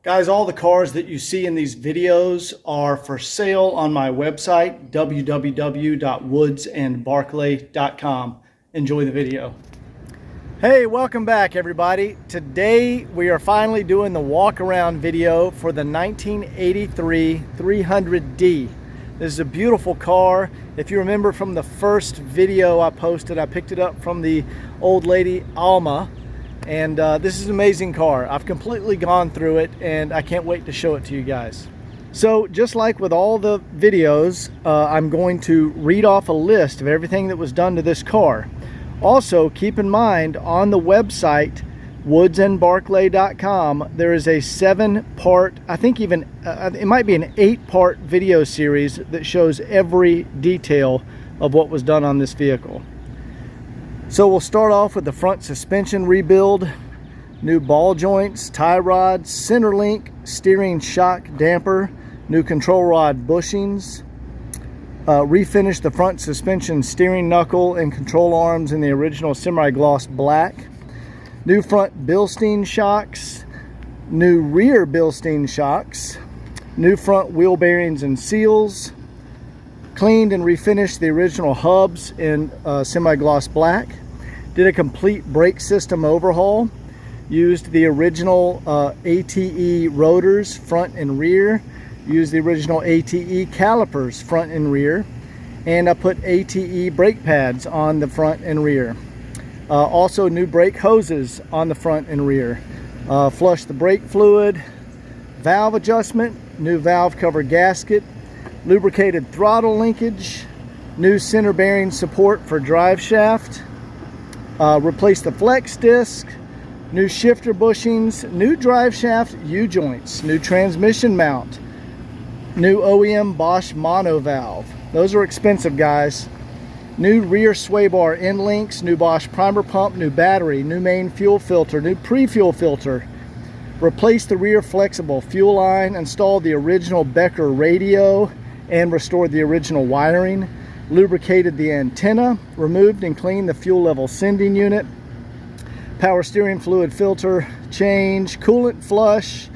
Guys, all the cars that you see in these videos are for sale on my website, www.woodsandbarclay.com. Enjoy the video. Hey, welcome back everybody. Today we are finally doing the walk around video for the 1983 300D. This is a beautiful car. If you remember from the first video I posted, I picked it up from the old lady Alma. And this is an amazing car. I've completely gone through it and I can't wait to show it to you guys. So just like with all the videos, I'm going to read off a list of everything that was done to this car. Also, keep in mind on the website, woodsandbarclay.com, there is a 7-part, I think even, it might be an 8-part video series that shows every detail of what was done on this vehicle. So we'll start off with the front suspension rebuild, new ball joints, tie rods, center link, steering shock damper, new control rod bushings, refinish the front suspension steering knuckle and control arms in the original semi-gloss black, new front Bilstein shocks, new rear Bilstein shocks, new front wheel bearings and seals, cleaned and refinished the original hubs in semi-gloss black, did a complete brake system overhaul, used the original ATE rotors front and rear, used the original ATE calipers front and rear, and I put ATE brake pads on the front and rear. Also new brake hoses on the front and rear. Flushed the brake fluid, valve adjustment, new valve cover gasket, lubricated throttle linkage, new center bearing support for drive shaft, replaced the flex disc, new shifter bushings, new drive shaft U-joints, new transmission mount, new OEM Bosch mono valve. Those are expensive, guys. New rear sway bar end links, new Bosch primer pump, new battery, new main fuel filter, new pre-fuel filter, replaced the rear flexible fuel line, installed the original Becker radio, and restored the original wiring, lubricated the antenna, removed and cleaned the fuel level sending unit, power steering fluid filter change, coolant flush,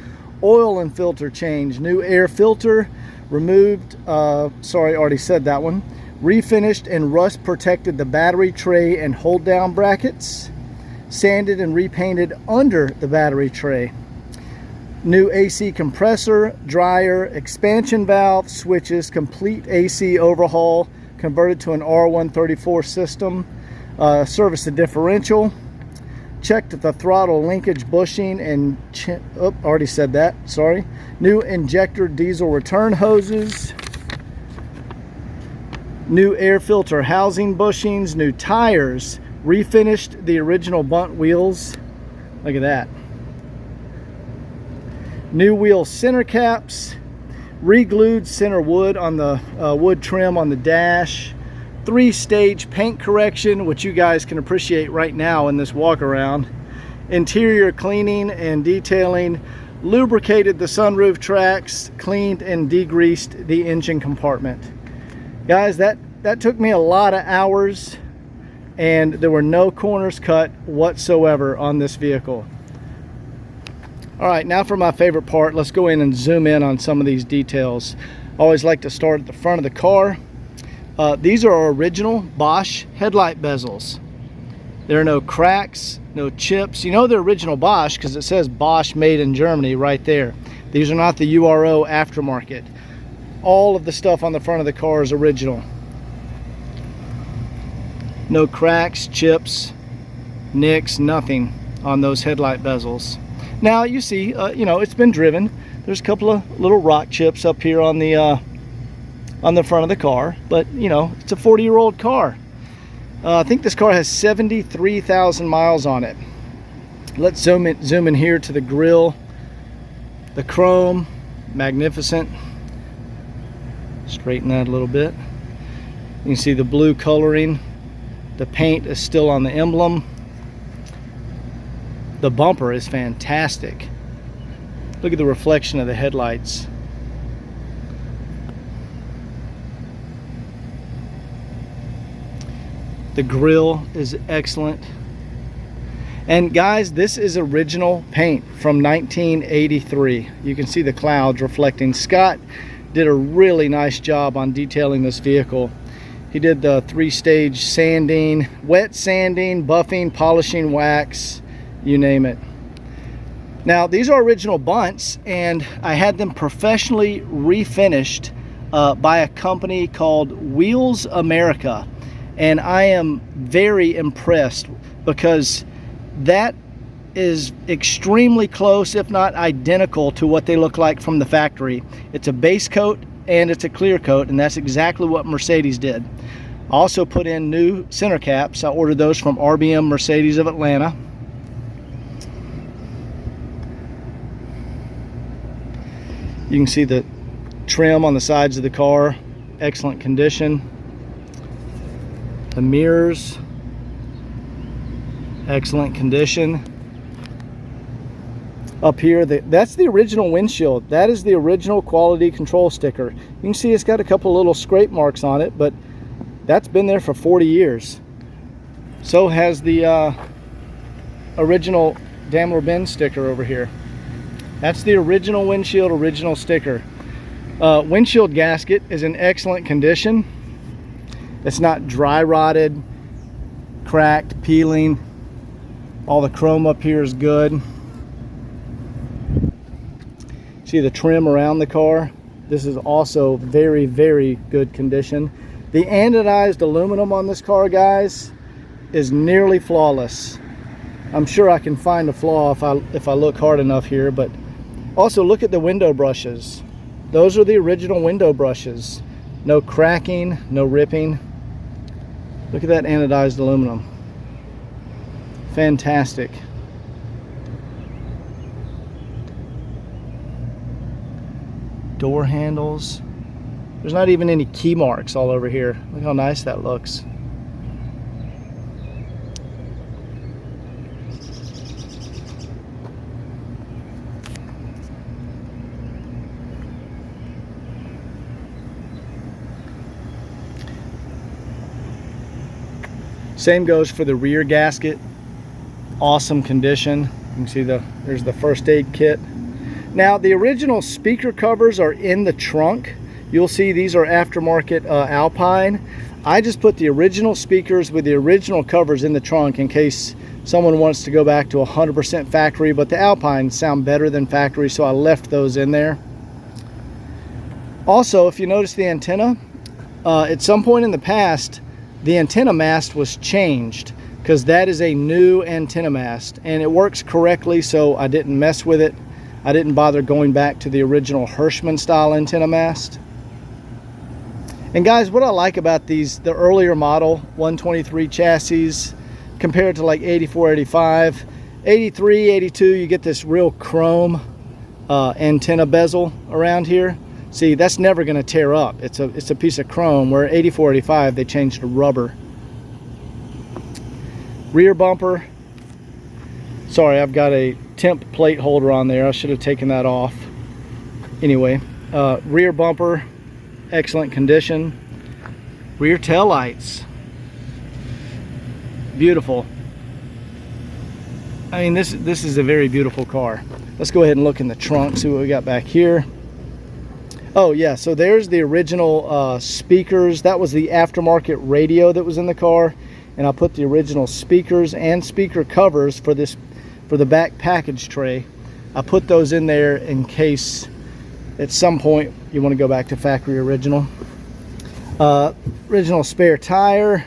oil and filter change, new air filter, removed, sorry, already said that one, refinished and rust protected the battery tray and hold down brackets, sanded and repainted under the battery tray. New AC compressor, dryer, expansion valve, switches, complete AC overhaul, converted to an R134 system, serviced the differential, checked the throttle linkage bushing and, already said that, sorry. New injector diesel return hoses, new air filter housing bushings, new tires, refinished the original bunt wheels. Look at that. New wheel center caps, re-glued center wood on the wood trim on the dash, 3-stage paint correction, which you guys can appreciate right now in this walk around, interior cleaning and detailing, lubricated the sunroof tracks, cleaned and degreased the engine compartment. Guys, that took me a lot of hours and there were no corners cut whatsoever on this vehicle. All right, now for my favorite part, let's go in and zoom in on some of these details. I always like to start at the front of the car. These are original Bosch headlight bezels. There are no cracks, no chips. You know they're original Bosch because it says Bosch made in Germany right there. These are not the URO aftermarket. All of the stuff on the front of the car is original. No cracks, chips, nicks, nothing on those headlight bezels. Now you see, you know, it's been driven. There's a couple of little rock chips up here on the front of the car, but you know, it's a 40-year-old car. I think this car has 73,000 miles on it. Let's zoom in here to the grille. The chrome, magnificent. Straighten that a little bit. You can see the blue coloring. The paint is still on the emblem. The bumper is fantastic. Look at the reflection of the headlights. The grille is excellent. And guys, this is original paint from 1983. You can see the clouds reflecting. Scott did a really nice job on detailing this vehicle. He did the 3-stage sanding, wet sanding, buffing, polishing, wax, you name it. Now, these are original bunts, and I had them professionally refinished by a company called Wheels America. And I am very impressed because that is extremely close, if not identical, to what they look like from the factory. It's a base coat and it's a clear coat, and that's exactly what Mercedes did. I also put in new center caps. I ordered those from RBM Mercedes of Atlanta. You can see the trim on the sides of the car, excellent condition. The mirrors, excellent condition. Up here, that's the original windshield. That is the original quality control sticker. You can see it's got a couple little scrape marks on it, but that's been there for 40 years. So has the original Daimler-Benz sticker over here. That's the original windshield, original sticker. Windshield gasket is in excellent condition. It's not dry rotted, cracked, peeling. All the chrome up here is good. See the trim around the car? This is also very, very good condition. The anodized aluminum on this car, guys, is nearly flawless. I'm sure I can find a flaw if I look hard enough here, but also look at the window brushes. Those are the original window brushes. No cracking, no ripping. Look at that anodized aluminum. Fantastic. Door handles. There's not even any key marks all over here. Look how nice that looks. Same goes for the rear gasket. Awesome condition. You can see there's the first aid kit. Now, the original speaker covers are in the trunk. You'll see these are aftermarket Alpine. I just put the original speakers with the original covers in the trunk in case someone wants to go back to 100% factory, but the Alpines sound better than factory, so I left those in there. Also, if you notice the antenna, at some point in the past, the antenna mast was changed because that is a new antenna mast, and it works correctly, so I didn't mess with it. I didn't bother going back to the original Hirschman style antenna mast. And guys, what I like about the earlier model 123 chassis compared to like 84, 85, 83, 82, you get this real chrome antenna bezel around here. See, that's never going to tear up. It's a piece of chrome, where 84, 85, they changed to rubber. Rear bumper. Sorry, I've got a temp plate holder on there. I should have taken that off. Anyway, rear bumper, excellent condition. Rear tail lights, beautiful. I mean, this is a very beautiful car. Let's go ahead and look in the trunk, see what we got back here. Oh yeah, so there's the original speakers. That was the aftermarket radio that was in the car, and I put the original speakers and speaker covers for the back package tray. I put those in there in case at some point you want to go back to factory original. Original spare tire.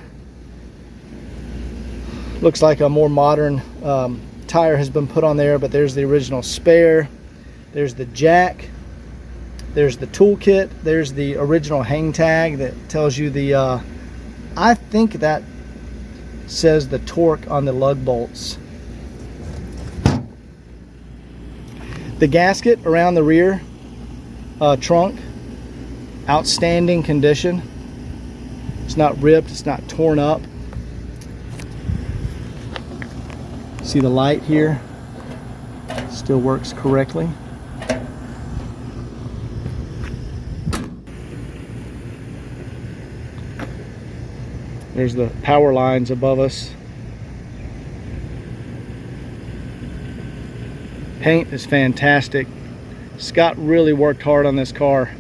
Looks like a more modern tire has been put on there, but there's the original spare. There's the jack. There's the toolkit. There's the original hang tag that tells you the I think that says the torque on the lug bolts. The gasket around the rear trunk, outstanding condition. It's not ripped, it's not torn up. See the light here? Still works correctly. There's the power lines above us. Paint is fantastic. Scott really worked hard on this car.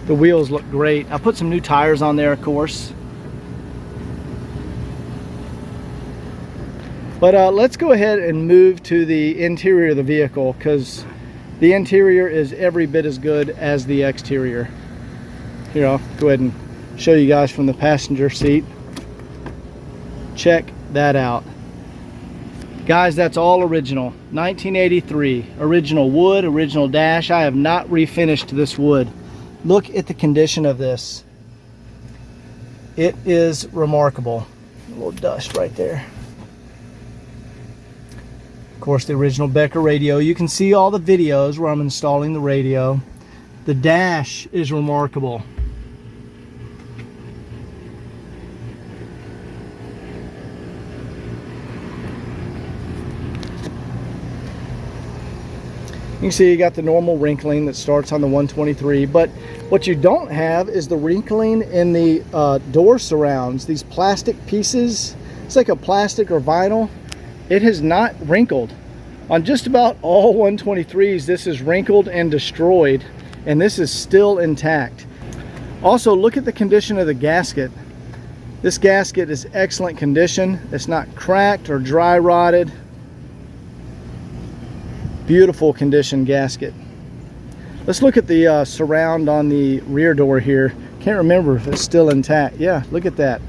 The wheels look great. I put some new tires on there, of course. But let's go ahead and move to the interior of the vehicle, because the interior is every bit as good as the exterior. Here, I'll go ahead and show you guys from the passenger seat. Check that out. Guys, that's all original. 1983. Original wood, original dash. I have not refinished this wood. Look at the condition of this. It is remarkable. A little dust right there. Of course, the original Becker radio. You can see all the videos where I'm installing the radio. The dash is remarkable. You can see you got the normal wrinkling that starts on the 123, but what you don't have is the wrinkling in the door surrounds. These plastic pieces, it's like a plastic or vinyl. It has not wrinkled. On just about all 123s, this is wrinkled and destroyed, and this is still intact. Also, look at the condition of the gasket. This gasket is excellent condition. It's not cracked or dry rotted. Beautiful condition gasket. Let's look at the surround on the rear door here. Can't remember if it's still intact. Yeah, look at that.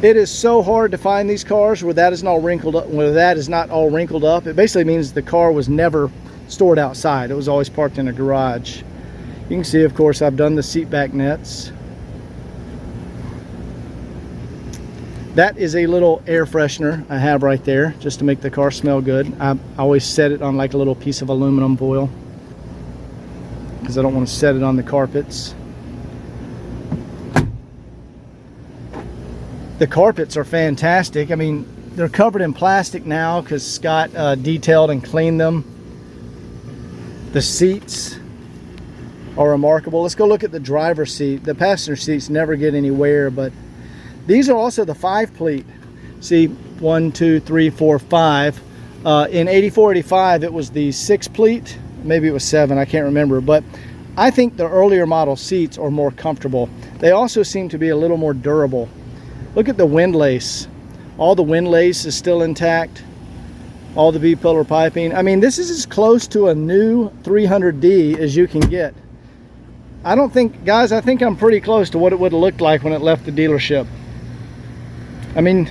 It is so hard to find these cars where that is not all wrinkled up. Where that is not all wrinkled up, it basically means the car was never stored outside. It was always parked in a garage. You can see, of course, I've done the seat back nets. That is a little air freshener I have right there, just to make the car smell good. I always set it on like a little piece of aluminum foil because I don't want to set it on the carpets. The carpets are fantastic. I mean, they're covered in plastic now because Scott detailed and cleaned them. The seats are remarkable. Let's go look at the driver's seat. The passenger seats never get any wear, but these are also the 5 pleat. See, 1, 2, 3, 4, 5. In 84, 85, it was the 6 pleat. Maybe it was 7, I can't remember. But I think the earlier model seats are more comfortable. They also seem to be a little more durable. Look at the windlace. All the windlace is still intact. All the B-pillar piping. I mean, this is as close to a new 300D as you can get. I don't think, guys, I think I'm pretty close to what it would have looked like when it left the dealership. I mean,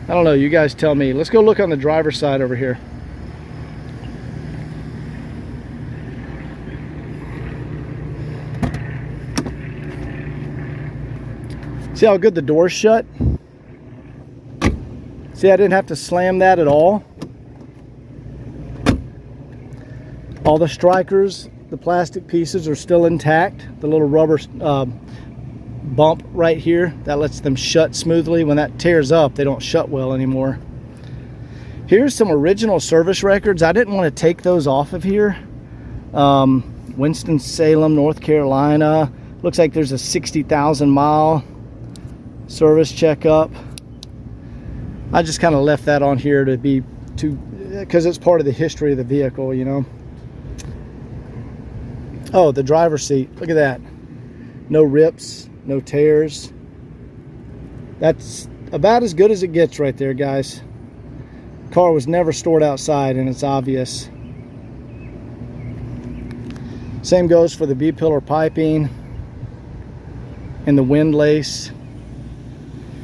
I don't know, you guys tell me. Let's go look on the driver's side over here. See how good the door's shut? See, I didn't have to slam that at all. All the strikers, the plastic pieces are still intact. The little rubber bump right here, that lets them shut smoothly. When that tears up, they don't shut well anymore. Here's some original service records. I didn't want to take those off of here. Winston-Salem, North Carolina. Looks like there's a 60,000 mile service checkup. I just kind of left that on here to be because it's part of the history of the vehicle, you know. Oh, the driver's seat, look at that. No rips, no tears. That's about as good as it gets right there, guys. Car was never stored outside, and it's obvious. Same goes for the B-pillar piping and the windlace.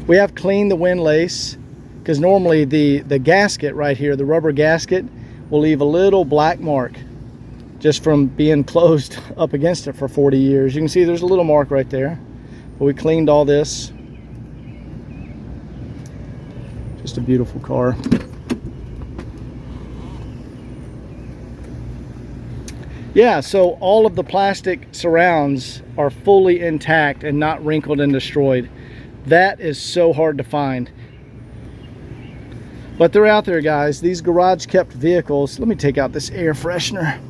We have cleaned the windlace because normally the gasket right here, the rubber gasket, will leave a little black mark just from being closed up against it for 40 years. You can see there's a little mark right there. But we cleaned all this. Just a beautiful car. Yeah, so all of the plastic surrounds are fully intact and not wrinkled and destroyed. That is so hard to find. But they're out there, guys. These garage kept vehicles. Let me take out this air freshener.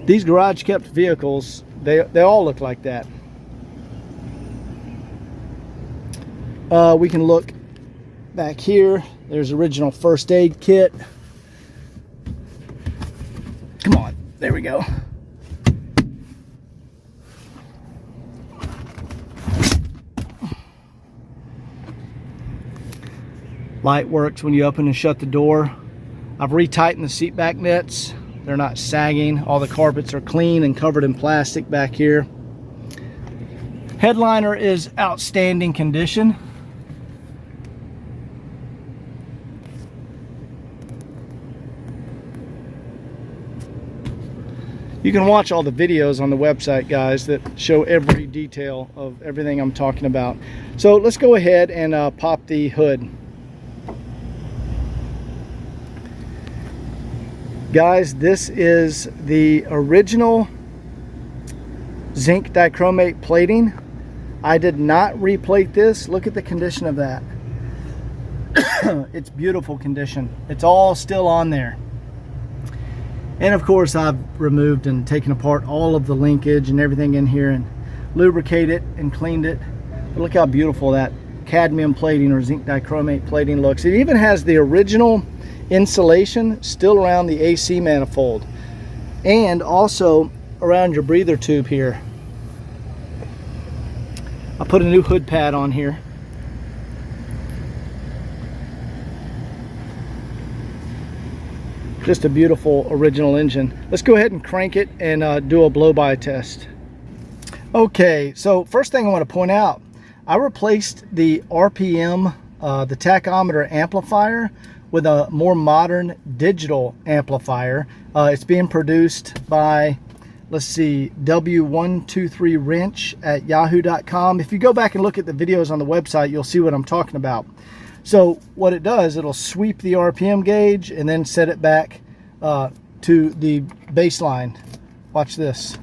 These garage kept vehicles, they all look like that. We can look back here. There's original first aid kit. Come on, there we go. Light works when you open and shut the door. I've retightened the seat back nets. They're not sagging. All the carpets are clean and covered in plastic back here. Headliner is outstanding condition. You can watch all the videos on the website, guys, that show every detail of everything I'm talking about. So let's go ahead and pop the hood. Guys, this is the original zinc dichromate plating. I did not replate this. Look at the condition of that. It's beautiful condition. It's all still on there. And of course, I've removed and taken apart all of the linkage and everything in here and lubricated and cleaned it. But look how beautiful that cadmium plating or zinc dichromate plating looks. It even has the original insulation still around the AC manifold and also around your breather tube here. I put a new hood pad on here. Just a beautiful original engine. Let's go ahead and crank it and do a blow-by test. Okay, so first thing I want to point out, I replaced the RPM, the tachometer amplifier, with a more modern digital amplifier. It's being produced by, let's see, W123wrench at yahoo.com. If you go back and look at the videos on the website, you'll see what I'm talking about. So what it does, it'll sweep the RPM gauge and then set it back to the baseline. Watch this.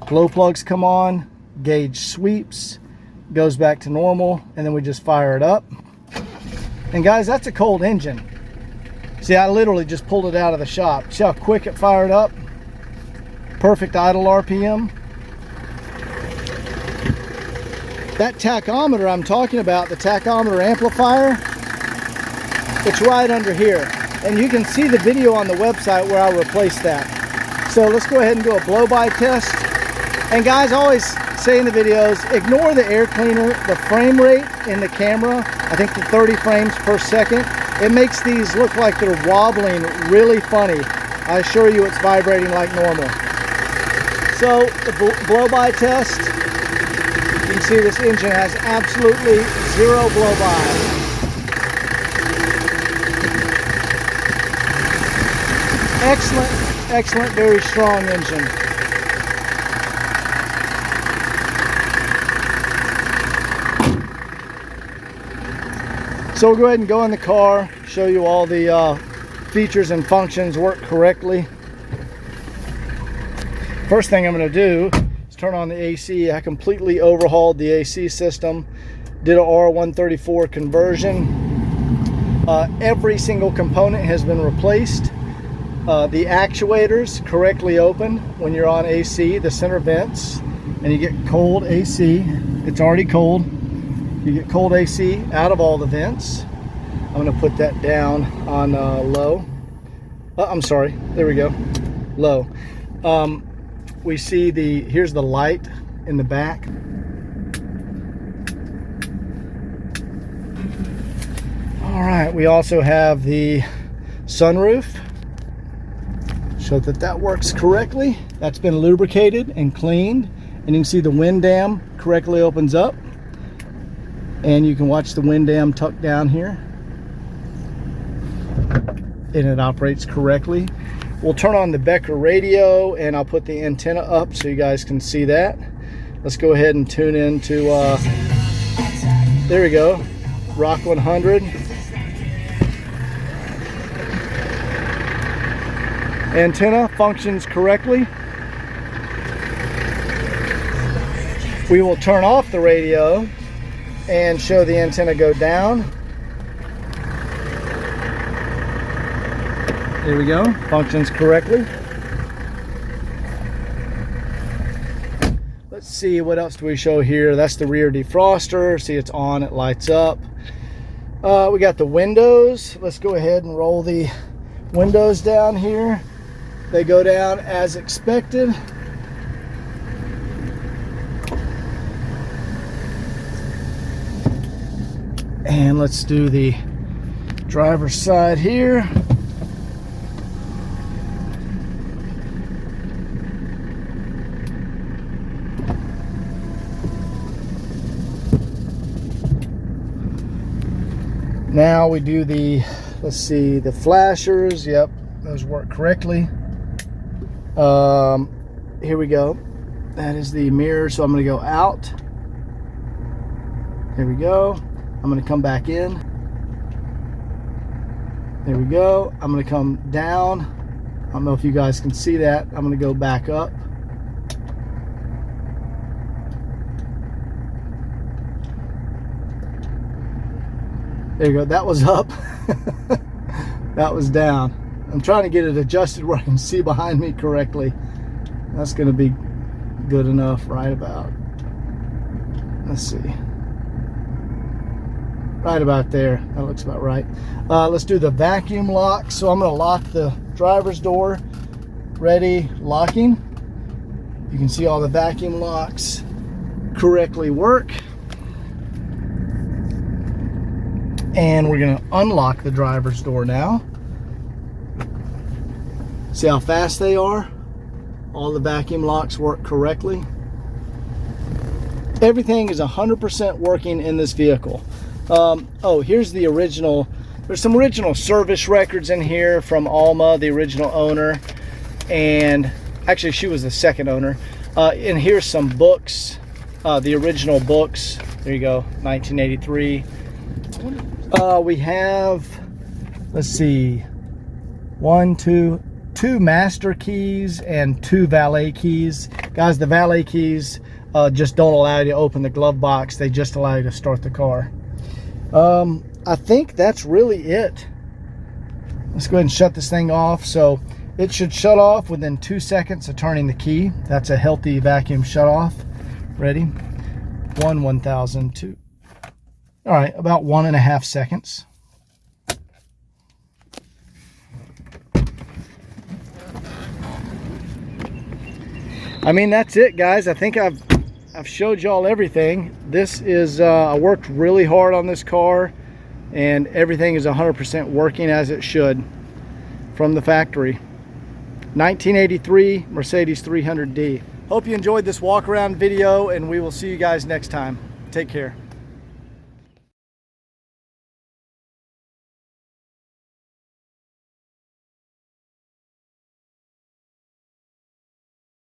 Glow plugs come on, gauge sweeps, goes back to normal, and then we just fire it up. And guys, that's a cold engine. See, I literally just pulled it out of the shop. See how quick it fired up? Perfect idle RPM. That tachometer I'm talking about, the tachometer amplifier, it's right under here. And you can see the video on the website where I replaced that. So let's go ahead and do a blow-by test. And guys, I always say in the videos, ignore the air cleaner, the frame rate in the camera, I think the 30 frames per second, it makes these look like they're wobbling really funny. I assure you it's vibrating like normal. So the blow-by test, you can see this engine has absolutely zero blow-by. Excellent, excellent, very strong engine. So we'll go ahead and go in the car, show you all the features and functions work correctly. First thing I'm going to do is turn on the AC. I completely overhauled the AC system, did a R134 conversion. Every single component has been replaced. The actuators correctly open when you're on AC, the center vents, and you get cold AC. It's already cold. You get cold AC out of all the vents. I'm going to put that down on low. I'm sorry, there we go, low. We see here's the light in the back. All right, we also have the sunroof. Show that works correctly. That's been lubricated and cleaned, and you can see the wind dam correctly opens up, and you can watch the wind dam tuck down here, and it operates correctly. We'll turn on the Becker radio, and I'll put the antenna up so you guys can see that. Let's go ahead and tune into there we go, Rock 100. Antenna functions correctly. We will turn off the radio and show the antenna go down. There we go, functions correctly. Let's see, what else do we show here? That's the rear defroster. See, it's on, it lights up. We got the windows. Let's go ahead and roll the windows down here. They go down as expected. And let's do the driver's side here. Now we do the, let's see, the flashers. Yep, those work correctly. Here we go. That is the mirror, so I'm going to go out. There we go. I'm going to come back in. There we go. I'm going to come down. I don't know if you guys can see that. I'm going to go back up. There you go. That was up. That was down. I'm trying to get it adjusted where I can see behind me correctly. That's going to be good enough right about. Let's see. Right about there. That looks about right. Let's do the vacuum lock. So I'm going to lock the driver's door. Ready, locking. You can see all the vacuum locks correctly work. And we're going to unlock the driver's door now. See how fast they are? All the vacuum locks work correctly. Everything is 100% working in this vehicle. Oh, here's the original. There's some original service records in here from Alma, the original owner. And actually, she was the second owner. And here's some books, the original books. There you go, 1983. We have, let's see, two master keys and 2 valet keys. Guys, the valet keys just don't allow you to open the glove box. They just allow you to start the car. I think that's really it. Let's go ahead and shut this thing off. So it should shut off within 2 seconds of turning the key. That's a healthy vacuum shut off. Ready? 1,000, 2. All right, about 1.5 seconds. I mean, that's it, guys. I think I've showed y'all everything. This is, I worked really hard on this car, and everything is 100% working as it should from the factory. 1983 Mercedes 300D. Hope you enjoyed this walk around video, and we will see you guys next time. Take care.